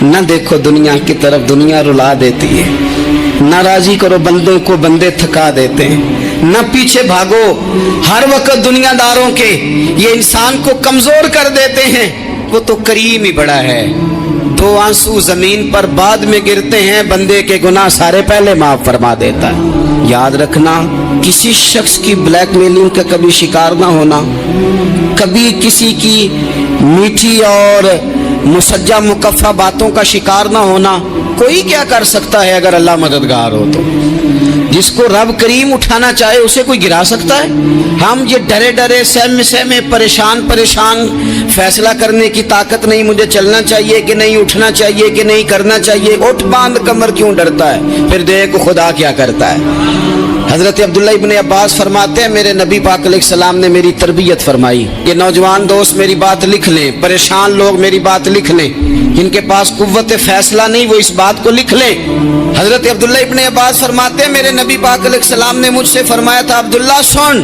نہ دیکھو دنیا کی طرف، دنیا رلا دیتی ہے، نہ راضی کرو بندوں کو، بندے تھکا دیتے ہیں، نہ پیچھے بھاگو ہر وقت دنیا داروں کے، یہ انسان کو کمزور کر دیتے ہیں۔ وہ تو کریم ہی بڑا ہے، 2 آنسو زمین پر بعد میں گرتے ہیں، بندے کے گناہ سارے پہلے معاف فرما دیتا ہے۔ یاد رکھنا، کسی شخص کی بلیک میلنگ کا کبھی شکار نہ ہونا، کبھی کسی کی میٹھی اور مسجع مکفہ باتوں کا شکار نہ ہونا۔ کوئی کیا کر سکتا ہے اگر اللہ مددگار ہو تو؟ جس کو رب کریم اٹھانا چاہے اسے کوئی گرا سکتا ہے؟ ہم یہ ڈرے ڈرے سہمے سہمے پریشان فیصلہ کرنے کی طاقت نہیں، مجھے چلنا چاہیے کہ نہیں، اٹھنا چاہیے کہ نہیں، کرنا چاہیے، اٹھ باندھ کمر کیوں ڈرتا ہے؟ پھر دیکھ خدا کیا کرتا ہے۔ حضرت عبداللہ ابن عباس فرماتے ہیں میرے نبی پاک علیہ السلام نے میری تربیت فرمائی۔ یہ نوجوان دوست میری بات لکھ لیں، پریشان لوگ میری بات لکھ لیں، جن کے پاس قوت فیصلہ نہیں وہ اس بات کو لکھ لیں۔ حضرت عبداللہ ابن عباس فرماتے ہیں میرے نبی پاک علیہ السلام نے مجھ سے فرمایا تھا، عبداللہ سن،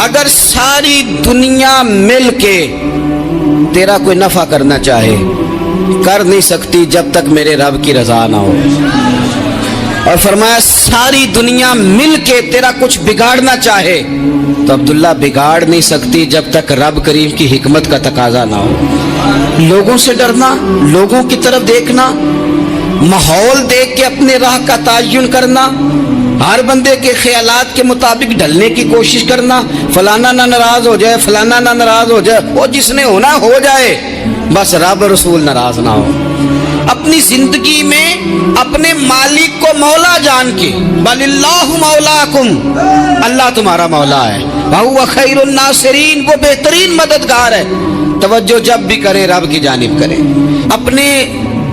اگر ساری دنیا مل کے تیرا کوئی نفع کرنا چاہے، کر نہیں سکتی جب تک میرے رب کی رضا نہ ہو۔ اور فرمایا ساری دنیا مل کے تیرا کچھ بگاڑنا چاہے تو عبداللہ بگاڑ نہیں سکتی جب تک رب کریم کی حکمت کا تقاضا نہ ہو۔ لوگوں سے ڈرنا، لوگوں کی طرف دیکھنا، ماحول دیکھ کے اپنے راہ کا تعین کرنا، ہر بندے کے خیالات کے مطابق ڈھلنے کی کوشش کرنا، فلانا نہ ناراض ہو جائے، فلانا نہ ناراض ہو جائے، وہ جس نے ہونا ہو جائے، بس رب رسول ناراض نہ ہو۔ اپنی زندگی میں اپنے مالک کو مولا جان کے، بل اللہ مولاکم، اللہ تمہارا مولا ہے، وہو خیر الناصرین، وہ بہترین مددگار ہے۔ توجہ جب بھی کریں رب کی جانب کریں، اپنے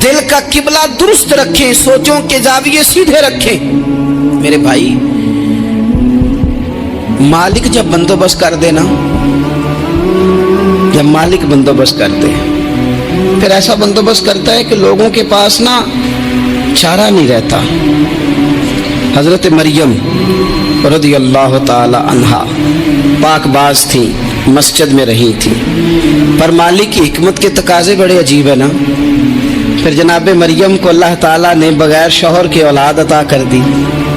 دل کا قبلہ درست رکھیں، سوچوں کے زاویے سیدھے رکھیں۔ میرے بھائی، مالک جب بندوبست کر دے نا، جب مالک بندوبست کر دے پھر ایسا بندوبست کرتا ہے کہ لوگوں کے پاس نا چارہ نہیں رہتا۔ حضرت مریم رضی اللہ تعالی عنہا پاک باز تھی، مسجد میں رہی تھی، پر مالک کی حکمت کے تقاضے بڑے عجیب ہے نا۔ پھر جناب مریم کو اللہ تعالیٰ نے بغیر شوہر کے اولاد عطا کر دی۔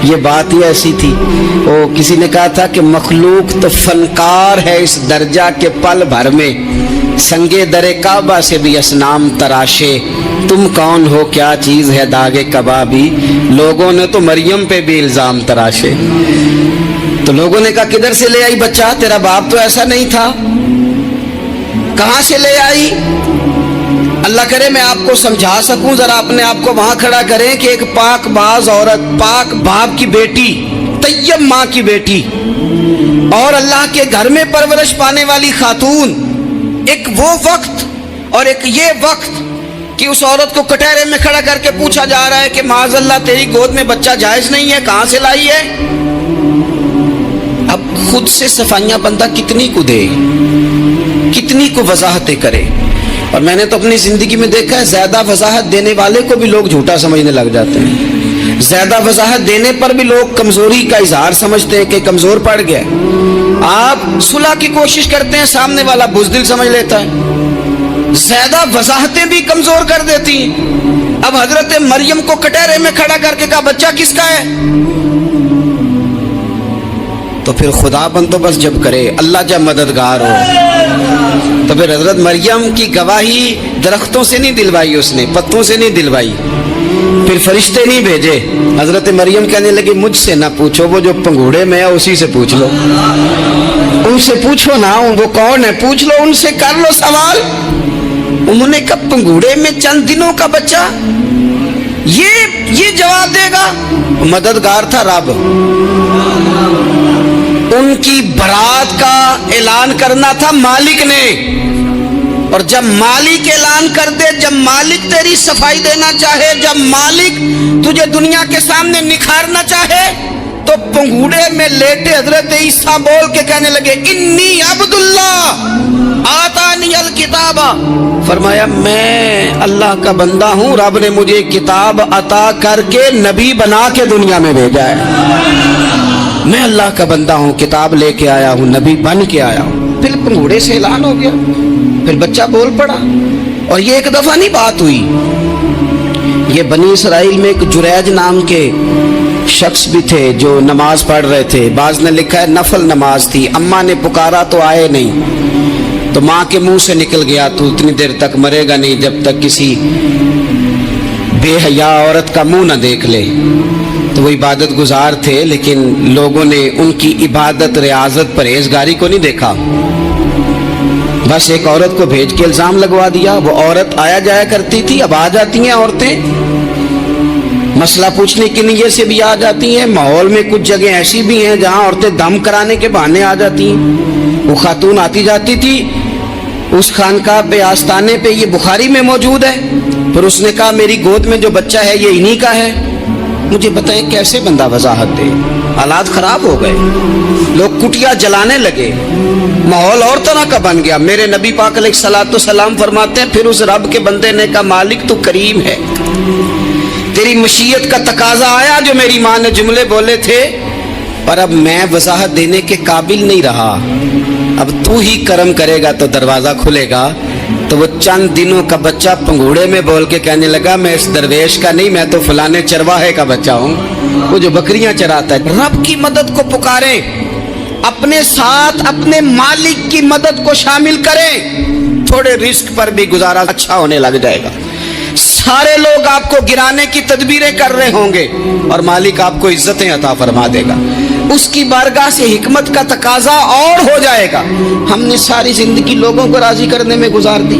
یہ بات ہی ایسی تھی، وہ کسی نے کہا تھا کہ مخلوق تو فنکار ہے اس درجہ کے پل بھر میں سنگے در کعبہ سے بھی اسنام تراشے، تم کون ہو کیا چیز ہے داغ کبابی، لوگوں نے تو مریم پہ بھی الزام تراشے۔ تو لوگوں نے کہا کدھر سے لے آئی بچہ، تیرا باپ تو ایسا نہیں تھا، کہاں سے لے آئی؟ اللہ کرے میں آپ کو سمجھا سکوں، ذرا اپنے آپ کو وہاں کھڑا کریں کہ ایک پاک باز عورت، پاک باپ کی بیٹی، طیب ماں کی بیٹی، اور اللہ کے گھر میں پرورش پانے والی خاتون، ایک وہ وقت اور ایک یہ وقت کہ اس عورت کو کٹہرے میں کھڑا کر کے پوچھا جا رہا ہے کہ معاذ اللہ تیری گود میں بچہ جائز نہیں ہے، کہاں سے لائی ہے؟ اب خود سے صفائیاں بندہ کتنی کو دے، کتنی کو وضاحتیں کرے۔ اور میں نے تو اپنی زندگی میں دیکھا ہے زیادہ وضاحت دینے والے کو بھی لوگ جھوٹا سمجھنے لگ جاتے ہیں، زیادہ وضاحت دینے پر بھی لوگ کمزوری کا اظہار سمجھتے ہیں کہ کمزور پڑ گیا۔ آپ صلح کی کوشش کرتے ہیں، سامنے والا بزدل سمجھ لیتا ہے، زیادہ وضاحتیں بھی کمزور کر دیتی ہیں۔ اب حضرت مریم کو کٹہرے میں کھڑا کر کے کہا بچہ کس کا ہے؟ تو پھر خدا بندوبست جب کرے، اللہ جب مددگار ہو، تو پھر حضرت مریم کی گواہی درختوں سے نہیں دلوائی، اس نے پتوں سے نہیں دلوائی، پھر فرشتے نہیں بھیجے۔ حضرت مریم کہنے لگی مجھ سے نہ پوچھو، وہ جو پنگوڑے میں ہے اسی سے پوچھ لو، ان سے پوچھو نا، وہ کون ہے پوچھ لو، ان سے کر لو سوال۔ انہوں نے کہا پنگوڑے میں چند دنوں کا بچہ، یہ جواب دے گا؟ مددگار تھا رب، ان کی برات کا اعلان کرنا تھا مالک نے، اور جب مالک اعلان کر دے، جب مالک تیری صفائی دینا چاہے، جب مالک تجھے دنیا کے سامنے نکھارنا چاہے، تو پنگوڑے میں لیٹے حضرت عیسیٰ بول کے کہنے لگے انی عبداللہ آتانی الکتاب، فرمایا میں اللہ کا بندہ ہوں، رب نے مجھے کتاب عطا کر کے نبی بنا کے دنیا میں بھیجا ہے، میں اللہ کا بندہ ہوں، کتاب لے کے آیا ہوں، نبی بن کے آیا ہوں۔ پھر پنگوڑے سے اعلان ہو گیا، پھر بچہ بول پڑا۔ اور یہ ایک دفعہ نہیں بات ہوئی، یہ بنی اسرائیل میں ایک جریج نام کے شخص بھی تھے جو نماز پڑھ رہے تھے، بعض نے لکھا ہے نفل نماز تھی، اماں نے پکارا تو آئے نہیں، تو ماں کے منہ سے نکل گیا تو اتنی دیر تک مرے گا نہیں جب تک کسی بے حیا عورت کا منہ نہ دیکھ لے۔ تو وہ عبادت گزار تھے، لیکن لوگوں نے ان کی عبادت، ریاضت، پرہیزگاری کو نہیں دیکھا، بس ایک عورت کو بھیج کے الزام لگوا دیا۔ وہ عورت آیا جایا کرتی تھی، اب آ جاتی ہیں عورتیں، مسئلہ پوچھنے کی نیت سے بھی آ جاتی ہیں۔ ماحول میں کچھ جگہ ایسی بھی ہیں جہاں عورتیں دم کرانے کے بہانے آ جاتی ہیں۔ وہ خاتون آتی جاتی تھی اس خانقاہ پہ، آستانے پہ، یہ بخاری میں موجود ہے، پھر اس نے کہا میری گود میں جو بچہ ہے یہ انہی کا ہے۔ مجھے بتائیں کیسے بندہ وضاحت دے؟ حالات خراب ہو گئے، لوگ کٹیا جلانے لگے، ماحول اور طرح کا بن گیا۔ میرے نبی پاک علیہ الصلوۃ والسلام فرماتے ہیں پھر اس رب کے بندے نے کہا مالک تو کریم ہے، تیری مشیت کا تقاضا آیا جو میری ماں نے جملے بولے تھے، پر اب میں وضاحت دینے کے قابل نہیں رہا، اب تو ہی کرم کرے گا تو دروازہ کھلے گا۔ تو وہ چند دنوں کا بچہ پنگوڑے میں بول کے کہنے لگا میں اس درویش کا نہیں، میں تو فلانے چرواہے کا بچہ ہوں، وہ جو بکریاں چراتا ہے۔ رب کی مدد کو پکاریں، اپنے ساتھ اپنے مالک کی مدد کو شامل کریں، تھوڑے رزق پر بھی گزارا اچھا ہونے لگ جائے گا۔ سارے لوگ آپ کو گرانے کی تدبیریں کر رہے ہوں گے اور مالک آپ کو عزتیں عطا فرما دے گا، اس کی بارگاہ سے حکمت کا تقاضا اور ہو جائے گا۔ ہم نے ساری زندگی لوگوں کو راضی کرنے میں گزار دی،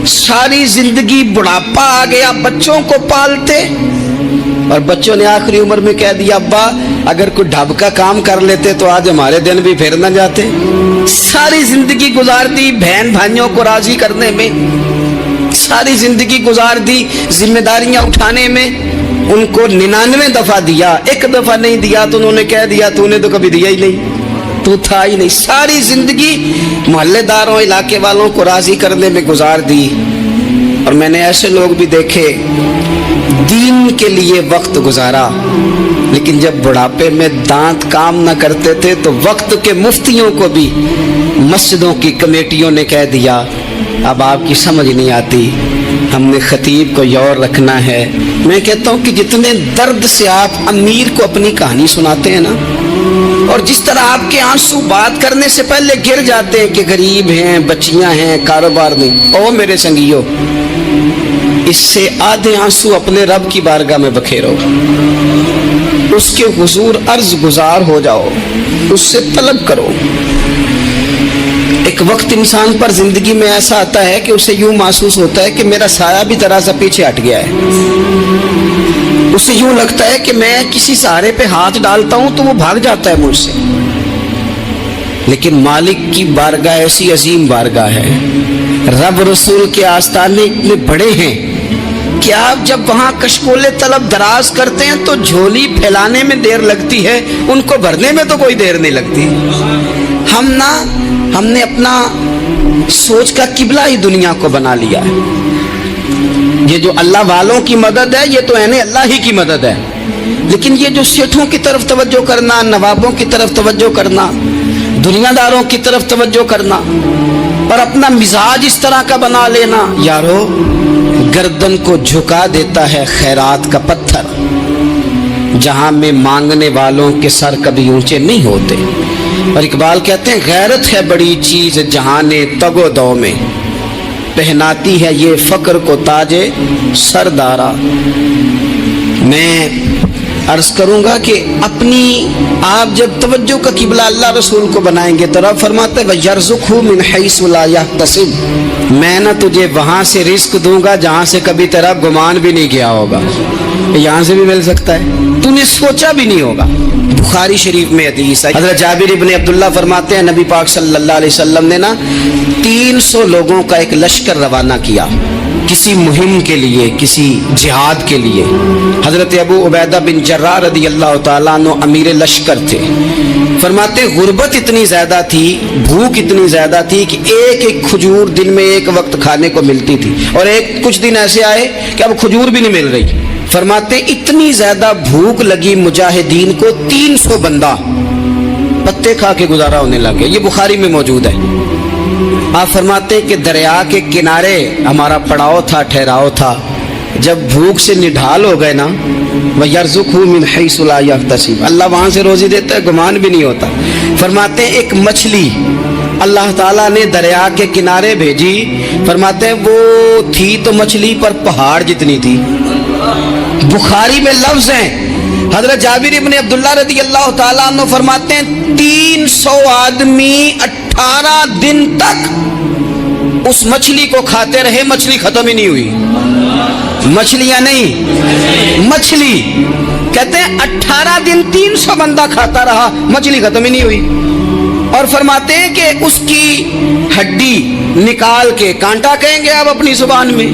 ساری زندگی بڑھاپا آ گیا بچوں کو پالتے، اور بچوں نے آخری عمر میں کہہ دیا ابا اگر کوئی ڈھب کا کام کر لیتے تو آج ہمارے دن بھی پھر نہ جاتے۔ ساری زندگی گزار دی بہن بھائیوں کو راضی کرنے میں، ساری زندگی گزار دی ذمہ داریاں اٹھانے میں، ان کو 99 دفعہ دیا، ایک دفعہ نہیں دیا تو انہوں نے کہہ دیا تو نے تو کبھی دیا ہی نہیں، تو تھا ہی نہیں۔ ساری زندگی محلے داروں علاقے والوں کو راضی کرنے میں گزار دی۔ اور میں نے ایسے لوگ بھی دیکھے دین کے لیے وقت گزارا، لیکن جب بڑھاپے میں دانت کام نہ کرتے تھے تو وقت کے مفتیوں کو بھی مسجدوں کی کمیٹیوں نے کہہ دیا اب آپ کی سمجھ نہیں آتی، ہم نے خطیب کو یور رکھنا ہے۔ میں کہتا ہوں کہ جتنے درد سے آپ امیر کو اپنی کہانی سناتے ہیں نا، اور جس طرح آپ کے آنسو بات کرنے سے پہلے گر جاتے ہیں کہ غریب ہیں، بچیاں ہیں، کاروبار نہیں، او میرے سنگیو، اس سے آدھے آنسو اپنے رب کی بارگاہ میں بکھیرو، اس کے حضور عرض گزار ہو جاؤ، اس سے طلب کرو۔ ایک وقت انسان پر زندگی میں ایسا آتا ہے کہ اسے یوں محسوس ہوتا ہے کہ میرا سایہ بھی ذرا سا پیچھے ہٹ گیا ہے، اسے یوں لگتا ہے کہ میں کسی سہارے پہ ہاتھ ڈالتا ہوں تو وہ بھاگ جاتا ہے مجھ سے، لیکن مالک کی بارگاہ ایسی عظیم بارگاہ ہے، رب رسول کے آستانے اتنے بڑے ہیں کہ آپ جب وہاں کشکولے طلب دراز کرتے ہیں تو جھولی پھیلانے میں دیر لگتی ہے، ان کو بھرنے میں تو کوئی دیر نہیں لگتی۔ ہم نے اپنا سوچ کا قبلہ ہی دنیا کو بنا لیا ہے۔ یہ جو اللہ والوں کی مدد ہے یہ تو عین اللہ ہی کی مدد ہے، لیکن یہ جو سیٹھوں کی طرف توجہ کرنا، نوابوں کی طرف توجہ کرنا، دنیا داروں کی طرف توجہ کرنا اور اپنا مزاج اس طرح کا بنا لینا، یارو گردن کو جھکا دیتا ہے خیرات کا پتھر، جہاں میں مانگنے والوں کے سر کبھی اونچے نہیں ہوتے۔ اور اقبال کہتے ہیں غیرت ہے بڑی چیز جہانے تگ و دو میں، پہناتی ہے یہ فقر کو تاج سردارا۔ میں عرض کروں گا کہ اپنی آپ جب توجہ کا قبلہ اللہ رسول کو بنائیں گے تو رب فرماتا ہے وَيَرْزُقْهُ مِنْ حَيْثُ لَا يَحْتَسِبُ، میں نہ تجھے وہاں سے رزق دوں گا جہاں سے کبھی تیرا گمان بھی نہیں کیا ہوگا، یہاں سے بھی مل سکتا ہے، تو نے سوچا بھی نہیں ہوگا۔ بخاری شریف میں حدیث ہے، حضرت جابر ابن عبداللہ فرماتے ہیں نبی پاک صلی اللہ علیہ وسلم نے نا 300 لوگوں کا ایک لشکر روانہ کیا کسی مہم کے لیے، کسی جہاد کے لیے۔ حضرت ابو عبیدہ بن جراح رضی اللہ تعالیٰ عنہ امیر لشکر تھے۔ فرماتے غربت اتنی زیادہ تھی، بھوک اتنی زیادہ تھی کہ ایک ایک کھجور دن میں ایک وقت کھانے کو ملتی تھی، اور کچھ دن ایسے آئے کہ اب کھجور بھی نہیں مل رہی۔ فرماتے اتنی زیادہ بھوک لگی مجاہدین کو 300 بندہ پتے کھا کے گزارا ہونے لگے، یہ بخاری میں موجود ہے۔ आप फरमाते कि दरिया के किनारे हमारा पड़ाव था, ठहराव था। जब भूख से निढाल हो गए ना, वह यरज़ुक़हु मिन हैसु ला यहतसिब, अल्लाह वहाँ से रोज़ी देता है, गुमान भी नहीं होता। फरमाते हैं एक मछली अल्लाह ताला ने दरिया के किनारे भेजी, फरमाते हैं वो थी तो मछली पर पहाड़ जितनी थी। बुखारी में लफ्ज़ हैं, हज़रत जाबिर इब्न अब्दुल्लाह रज़ी अल्लाह ताला अन्हु फरमाते हैं 300 आदमी 18 दिन तक उस मछली को खाते रहे, मछली खत्म ही नहीं हुई। मछलियां नहीं, मछली। कहते हैं 18 दिन 300 बंदा खाता रहा, मछली खत्म ही नहीं हुई। और फरमाते हैं कि उसकी हड्डी निकाल के, कांटा कहेंगे आप अपनी जुबान में,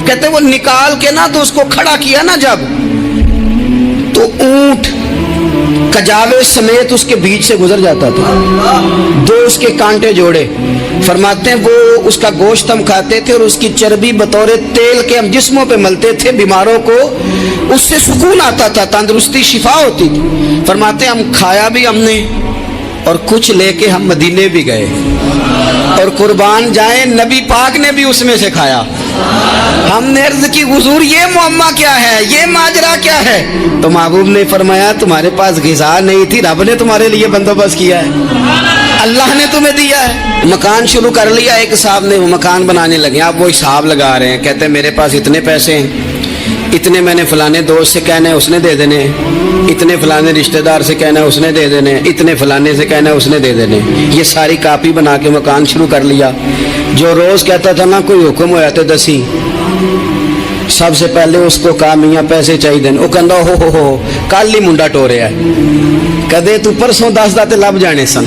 कहते हैं वो निकाल के ना तो उसको खड़ा किया ना जब, तो ऊंट कजावे समेत उसके बीच से गुजर जाता था, दो उसके कांटे जोड़े। फरमाते हैं वो उसका गोश्त हम खाते थे और उसकी चर्बी बतौर तेल के हम जिस्मों पे मलते थे, बीमारों को उससे सुकून आता था, तंदुरुस्ती शिफा होती थी। फरमाते हैं हम खाया भी हमने और कुछ लेके हम मदीने भी गए, और कुर्बान जाए नबी पाक ने भी उसमें से खाया। हमने अर्ज की हुजूर ये मुअम्मा क्या है, ये माजरा क्या है? तो महबूब ने फरमाया तुम्हारे पास ग़िज़ा नहीं थी, रब ने तुम्हारे लिए बंदोबस्त किया है, अल्लाह ने तुम्हें दिया है। मकान शुरू कर लिया, एक साहब ने वो मकान बनाने लगे, आप वो हिसाब लगा रहे हैं, कहते हैं मेरे पास इतने पैसे हैं, इतने मैंने फलाने दोस्त से कहना है उसने दे देने, इतने फलाने रिश्तेदार से कहना है उसने दे देने, इतने फलाने से कहना है उसने दे देने। ये सारी कापी बना के मकान शुरू कर लिया। जो रोज कहता था ना कोई हुक्म होया तो दसी, सबसे पहले उसको कहा मियाँ पैसे चाहिए, वो कहता हो कल ही मुंडा टोरे है, कदे तू परसों 10 दाते लब जाने सन।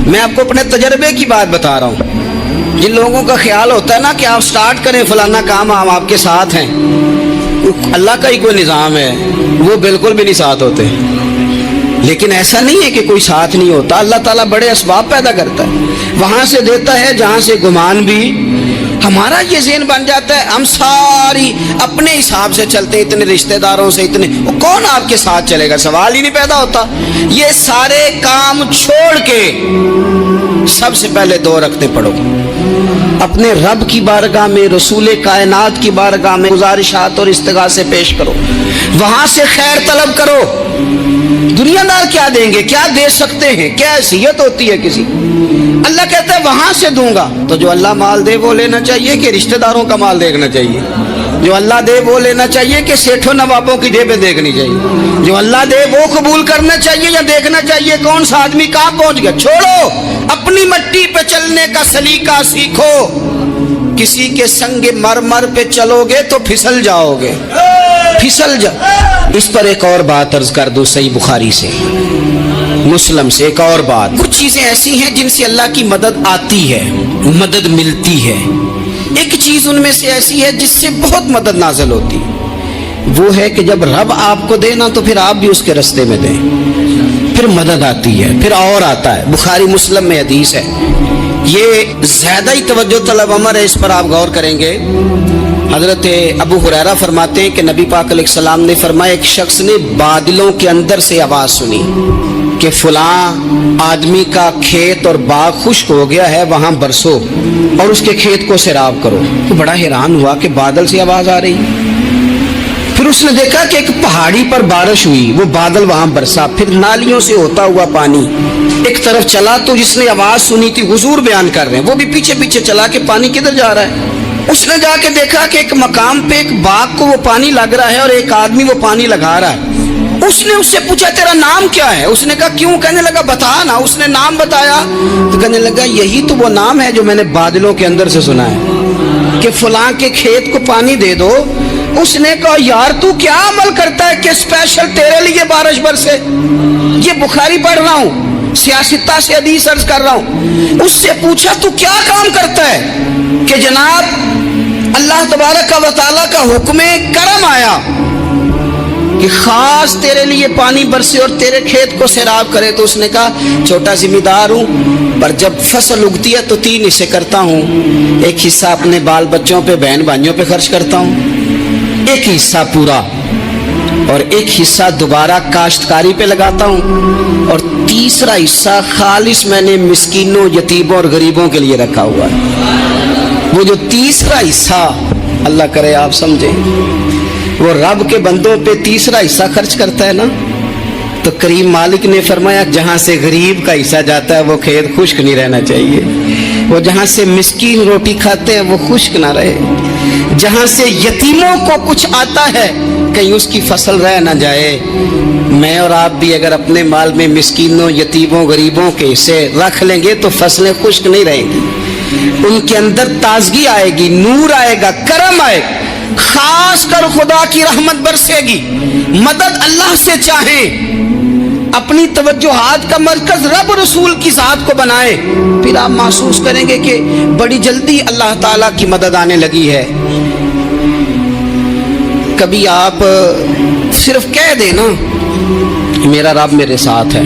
मैं आपको अपने तजर्बे की बात बता रहा हूँ। जिन लोगों का ख्याल होता है ना कि आप स्टार्ट करें फलाना काम, हम आपके साथ हैं, अल्लाह का ही कोई निज़ाम है, वो बिल्कुल भी नहीं साथ होते। लेकिन ऐसा नहीं है कि कोई साथ नहीं होता, अल्लाह ताला बड़े असबाब पैदा करता है, वहाँ से देता है जहाँ से गुमान भी। हमारा ये ज़हन बन जाता है, हम सारी अपने हिसाब से चलते, इतने रिश्तेदारों से, इतने, वो कौन आपके साथ चलेगा, सवाल ही नहीं पैदा होता। ये सारे काम छोड़ के सबसे पहले 2 रखते पढ़ो, अपने रब की बारगाह में, रसूल कायनात की बारगाह में गुजारिशात और इस्तिगासे पेश करो, वहां से खैर तलब करो। दुनियादार क्या देंगे, क्या दे सकते हैं, क्या हैसियत होती है किसी? अल्लाह कहता है वहां से दूंगा। तो जो अल्लाह माल दे वो लेना चाहिए कि रिश्तेदारों का माल देखना चाहिए? जो अल्लाह दे वो लेना चाहिए कि सेठों नवाबों की जेबें देखनी चाहिए? जो अल्लाह दे वो कबूल करना चाहिए या देखना चाहिए कौन सा आदमी कहाँ पहुंच गया? छोड़ो, अपनी मट्टी पे चलने का सलीका सीखो। किसी के संग मरमर पे चलोगे तो फिसल जाओगे, फिसल जा। इस पर एक और बात अर्ज कर दूं, सही बुखारी से, मुस्लिम से एक और बात। कुछ चीजें ऐसी हैं जिनसे अल्लाह की मदद आती है, मदद मिलती है। एक चीज उनमें से ऐसी है जिससे बहुत मदद नाज़िल होती, वो है कि जब रब आपको दे ना तो फिर आप भी उसके रास्ते में दें, फिर मदद आती है, फिर और आता है। बुखारी मुस्लिम में हदीस है, ये ज्यादा ही तवज्जो तलब अमर है, इस पर आप गौर करेंगे। हजरत अबू हुरैरा फरमाते हैं कि नबी पाक अलैहिस्सलाम ने फरमाया, एक शख्स ने बादलों के अंदर से आवाज सुनी कि फलां आदमी का खेत और बाग खुश्क हो गया है, वहां बरसो और उसके खेत को सैराब करो। तो बड़ा हैरान हुआ कि बादल से आवाज आ रही। फिर उसने देखा कि एक पहाड़ी पर बारिश हुई, वो बादल वहां बरसा, फिर नालियों से होता हुआ पानी एक तरफ चला। तो जिसने आवाज सुनी थी, हुजूर बयान कर रहे हैं, वो भी पीछे पीछे चला कि पानी किधर जा रहा है। उसने जाके देखा कि एक मकाम पे एक बाग को वो पानी लग रहा है और एक आदमी वो पानी लगा रहा है। उसने उससे पूछा तेरा नाम क्या है? उसने कहा क्यों? कहने लगा बता ना। उसने नाम बताया तो कहने लगा यही तो वो नाम है जो मैंने बादलों के अंदर से सुना है कि फलां के खेत को पानी दे दो। उसने कहा यार तू क्या अमल करता है कि स्पेशल तेरे लिए बारिश बरसे? ये बुखारी पढ़ रहा हूँ, सियासता से हदीस अर्ज कर रहा हूँ। उससे पूछा तू क्या काम करता है? कि जनाब अल्लाह तबारक व तआला का हुक्म करम आया कि खास तेरे लिए पानी बरसे और तेरे खेत को सैराब करे। तो उसने कहा छोटा जिम्मेदार हूँ, पर जब फसल उगती है तो 3 हिस्से करता हूँ। एक हिस्सा अपने बाल बच्चों पे, बहन भाइयों पे खर्च करता हूँ, एक हिस्सा पूरा और एक हिस्सा दोबारा काश्तकारी पे लगाता हूँ, और तीसरा हिस्सा खालिस मैंने मिस्कीनों, यतीमों और गरीबों के लिए रखा हुआ है। वो जो तीसरा हिस्सा, अल्लाह करे आप समझें, वो रब के बंदों पे तीसरा हिस्सा खर्च करता है ना, तो करीम मालिक ने फरमाया जहाँ से गरीब का हिस्सा जाता है वो खेत खुश्क नहीं रहना चाहिए, वो जहाँ से मिस्कीन रोटी खाते हैं वो खुश्क ना रहे, जहाँ से यतीमों को कुछ आता है कहीं उसकी फसल रह ना जाए। मैं और आप भी अगर अपने माल में मिस्कीनों, यतीमों, गरीबों के हिस्से रख लेंगे तो फसलें खुश्क नहीं रहेंगी, उनके अंदर ताजगी आएगी, नूर आएगा, करम आएगा, खास कर खुदा की रहमत बरसेगी। मदद अल्लाह से चाहें, अपनी तवज्जुहात का मरकज रब रसूल की जात को बनाए, फिर आप महसूस करेंगे कि बड़ी जल्दी अल्लाह ताला की मदद आने लगी है। कभी आप सिर्फ कह देना मेरा रब मेरे साथ है,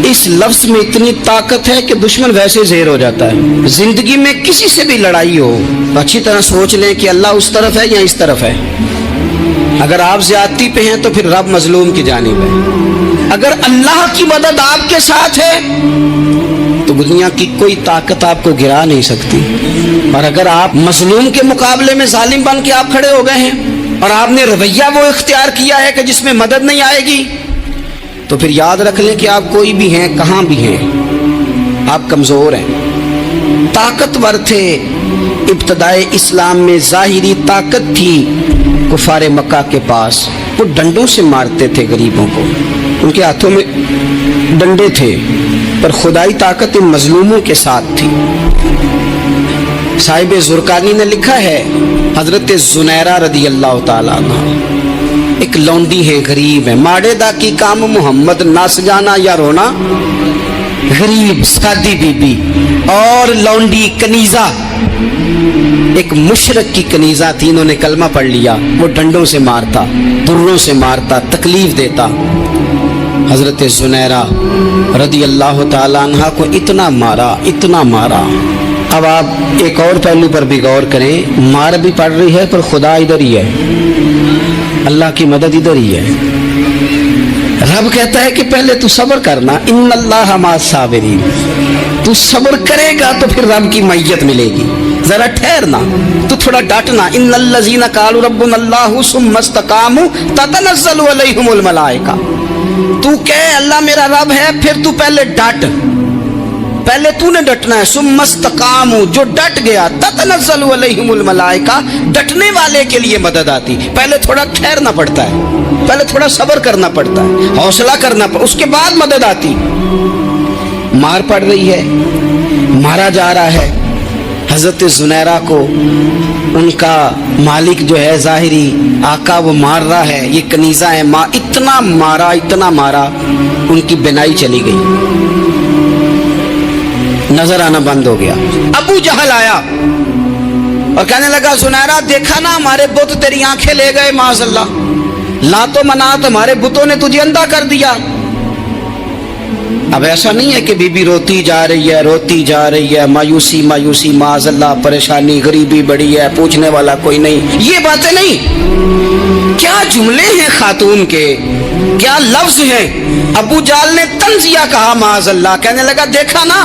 इस लफ्ज में इतनी ताकत है कि दुश्मन वैसे ज़ेर हो जाता है। जिंदगी में किसी से भी लड़ाई हो तो अच्छी तरह सोच लें कि अल्लाह उस तरफ है या इस तरफ है। अगर आप ज्यादती पे हैं तो फिर रब मजलूम की जानिब है। अगर अल्लाह की मदद आपके साथ है तो दुनिया की कोई ताकत आपको गिरा नहीं सकती। और अगर आप मजलूम के मुकाबले में जालिम बन के आप खड़े हो गए हैं और आपने रवैया वो इख्तियार किया है कि जिसमें मदद नहीं आएगी, तो फिर याद रख लें कि आप कोई भी हैं, कहाँ भी हैं, आप कमज़ोर हैं। ताकतवर थे इब्तदाए इस्लाम में, ज़ाहिरी ताकत थी कुफारे मक्का के पास, वो डंडों से मारते थे गरीबों को, उनके हाथों में डंडे थे, पर खुदाई ताकत इन मजलूमों के साथ थी। साहिब ज़ुरकानी ने लिखा है, हजरत ज़ुनैरा रदी अल्लाह ताला अन्हा एक लौंडी है, गरीब है, माड़े दा की काम मोहम्मद नस जाना या रोना, गरीब सादी बीबी और लौंडी कनीजा, एक मुशरक की कनीजा थी, इन्होंने कलमा पढ़ लिया, वो डंडों से मारता, दुर्रों से मारता, तकलीफ देता। हजरत ज़ुनैरा रदी अल्लाह ताला अन्हा को इतना मारा, इतना मारा। अब आप एक और पहलू पर भी गौर करें, मार भी पड़ रही है पर खुदा इधर ही है, अल्लाह की मदद इधर ही है। रब कहता है कि पहले तू सब्र करना, इन्नल्लाह मअस साबिरीन, तू सब्र करेगा तो फिर रब की मैयत मिलेगी, जरा ठहरना, तू थोड़ा डटना। इन्नल्लज़ीना क़ालू रब्बुनल्लाहु सुम्मा इस्तक़ामू ततनज़्ज़लु अलैहिमुल मलाइका, तू कह अल्लाह मेरा रब है, फिर तू पहले डट, पहले तूने डटना है। सुम्मा इस्तक़ामू, जो डट गया, ततनज़्ज़लु अलैहिमुल मलाइका, डटने वाले के लिए मदद आती। पहले थोड़ा ठहरना पड़ता है, पहले थोड़ा सब्र करना पड़ता है, हौसला करना पड़ता, उसके बाद मदद आती। मार पड़ रही है, मारा जा रहा है। हजरत ज़ुनैरा को उनका मालिक जो है, ज़ाहिरी आका, वो मार रहा है, ये कनीज़ा है, माँ इतना मारा, इतना मारा, उनकी बिनाई चली गई, नजर आना बंद हो गया। अबू जहल आया और कहने लगा, ज़ुनैरा देखा ना हमारे बुत तेरी आंखें ले गए, माज़अल्लाह, लातो मनात हमारे बुतों ने तुझे अंधा कर दिया। अब ऐसा नहीं है कि बीबी रोती जा रही है, रोती जा रही है, मायूसी मायूसी, माज़अल्लाह, परेशानी, गरीबी बड़ी है, पूछने वाला कोई नहीं, ये बातें नहीं। क्या जुमले हैं खातून के, क्या लफ्ज हैं। अबू जाल ने तंजिया कहा, माज़अल्लाह, कहने लगा देखा ना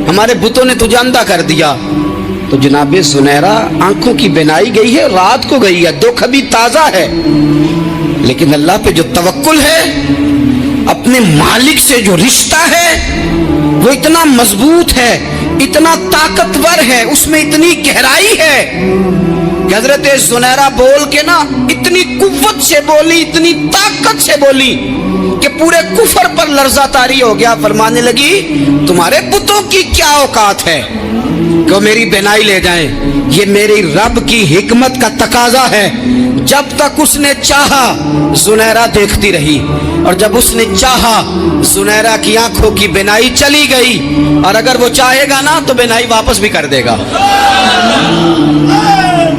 हमारे बुतों ने तुझे अंधा कर दिया। तो जनाब ज़ुनैरा आंखों की बिनाई गई है, रात को गई है, दुख अभी ताजा है, लेकिन अल्लाह पे जो तवक्कुल है, अपने मालिक से जो रिश्ता है, वो इतना मजबूत है, इतना ताकतवर है, उसमें इतनी गहराई है कि हजरत ज़ुनैरा बोल के ना इतनी कुव्वत से बोली, इतनी ताकत से बोली कि पूरे कुफर पर लर्जा तारी हो गया। फरमाने लगी, तुम्हारे बुतों की क्या औकात है कि मेरी बिनाई ले जाएं, ये मेरी रब की हिकमत का तकाजा है। जब तक उसने चाहा ज़ुनैरा देखती रही, और जब उसने चाहा ज़ुनैरा की आंखों की बिनाई चली गई, और अगर वो चाहेगा ना तो बिनाई वापस भी कर देगा।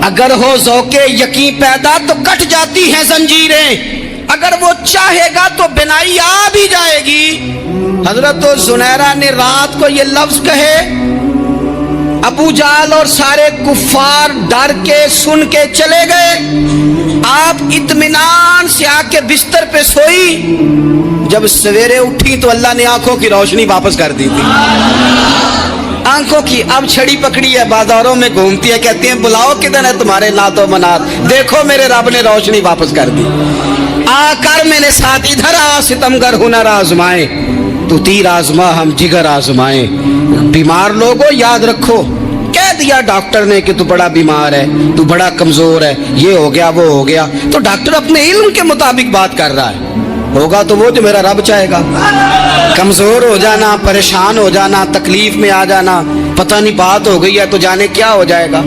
अगर हो ज़ौक़े यकीन पैदा तो कट जाती हैं जंजीरें, अगर वो चाहेगा तो बिनाई आ भी जाएगी। हजरत ज़ुनैरा ने रात को ये लफ्ज कहे, अबू जाल और सारे कुफ्फार डर के सुन के चले गए। आप आप इत्मीनान से आके बिस्तर पे सोई, जब सवेरे उठी तो अल्लाह ने आंखों की रोशनी वापस कर दी थी। आंखों की अब छड़ी पकड़ी है, बाजारों में घूमती है, कहती है बुलाओ किधर है तुम्हारे नातो मनात, देखो मेरे रब ने रोशनी वापस कर दी। आकर मेरे साथ इधर आ, सितमगर हुनर आजमाए, तू तीर आजमा हम जिगर आजमाए। बीमार लोगों याद रखो, कह दिया डॉक्टर ने कि तू बड़ा बीमार है, तू बड़ा कमजोर है, ये हो गया वो हो गया, तो डॉक्टर अपने इल्म के मुताबिक बात कर रहा है, होगा तो वो जो मेरा रब चाहेगा। कमजोर हो जाना, परेशान हो जाना, तकलीफ में आ जाना, पता नहीं बात हो गई है तो जाने क्या हो जाएगा।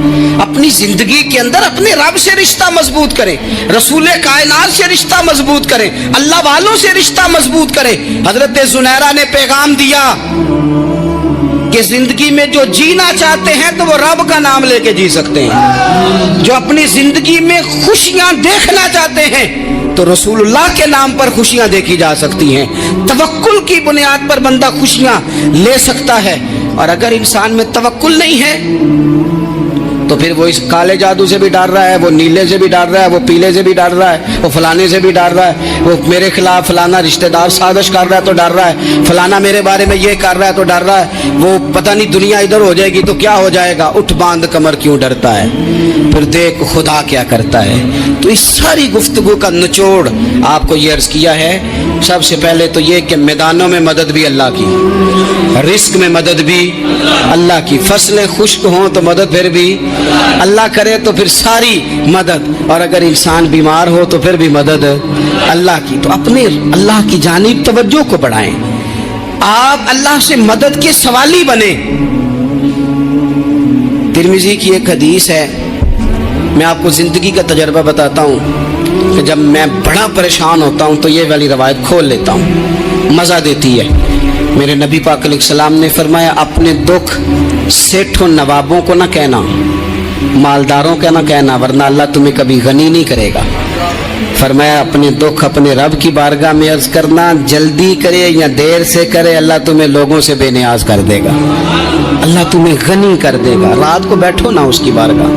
अपनी जिंदगी के अंदर अपने रब से रिश्ता मजबूत करें, रसूल कायनात से रिश्ता मजबूत करें, अल्लाह वालों से रिश्ता मजबूत करें। हजरत जुनैरा ने पैगाम दिया कि जिंदगी में जो जीना चाहते हैं तो वो रब का नाम लेके जी सकते हैं, जो अपनी जिंदगी में खुशियां देखना चाहते हैं तो रसूलुल्लाह के नाम पर खुशियां देखी जा सकती हैं। तवक्कुल की बुनियाद पर बंदा खुशियां ले सकता है, और अगर इंसान में तवक्कुल नहीं है तो फिर वो इस काले जादू से भी डर रहा है, वो नीले से भी डर रहा है, वो पीले से भी डर रहा है, वो फलाने से भी डर रहा है, वो मेरे खिलाफ फलाना रिश्तेदार साजिश कर रहा है तो डर रहा है, फलाना मेरे बारे में ये कर रहा है तो डर रहा है, वो पता नहीं दुनिया इधर हो जाएगी तो क्या हो जाएगा, उठ बांध कमर क्यों डरता है, फिर देख खुदा क्या करता है। तो इस सारी गुफ्तगू का निचोड़ आपको ये अर्ज किया है। सबसे पहले तो ये कि मैदानों में मदद भी अल्लाह की, रिस्क में मदद भी अल्लाह की, फसलें खुश्क हों तो मदद फिर भी अल्लाह करे, तो फिर सारी मदद, और अगर इंसान बीमार हो तो फिर भी मदद अल्लाह की। तो अपने अल्लाह की जानिब तवज्जो को बढ़ाएं, आप अल्लाह से मदद के सवाली बने। तिरमिजी की एक हदीस है, मैं आपको जिंदगी का तजर्बा बताता हूँ कि जब मैं बड़ा परेशान होता हूँ तो ये वाली रवायत खोल लेता हूँ, मज़ा देती है। मेरे नबी पाक अलैहिस्सलाम ने फरमाया, अपने दुख सेठों नवाबों को ना कहना, मालदारों का ना कहना, वरना अल्लाह तुम्हें कभी गनी नहीं करेगा। फरमाया अपने दुख अपने रब की बारगाह में अर्ज करना, जल्दी करे या देर से करे अल्लाह तुम्हें लोगों से बेनियाज कर देगा, अल्लाह तुम्हें गनी कर देगा। रात को बैठो ना उसकी बारगाह,